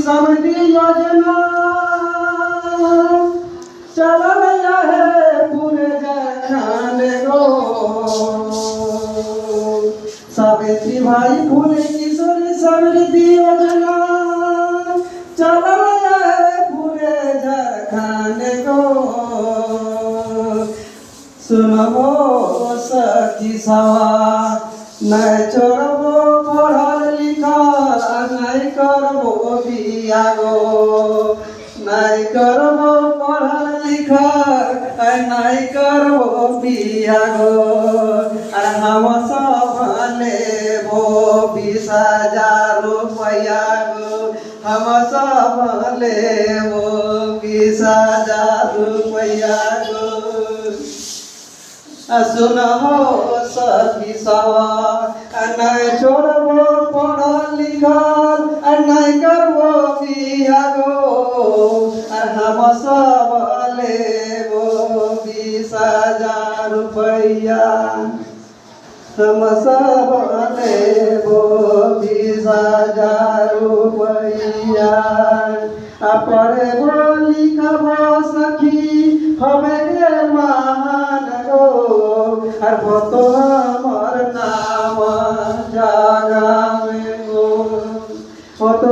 समृद्धि योजना चल रहा है पूरे जहान को। सावित्री भाई फूले किशोरी समृद्धि योजना चल रहा है पूरे झारखंड को। सुनबो सखी सवा नहीं छोड़बो पढ़ल लिखल नहीं करबो बियागो। नहीं करबो पढ़ल लिखल नहीं करबो बियागो। अरे हम सब लेबो 20,000 रुपया गो। हम सब लेबो 20,000 रुपया गो। सुनहो सखी सवा नहीं छोड़बो पढ़ल लिखल नहीं करबो बियागो। हम सब लेबो 20,000 रुपया। हम सब लेबो 20,000 रुपया। पढ़बो लिखबो सखी हमें महान गो। तो हमर नाम जागावे गो। तो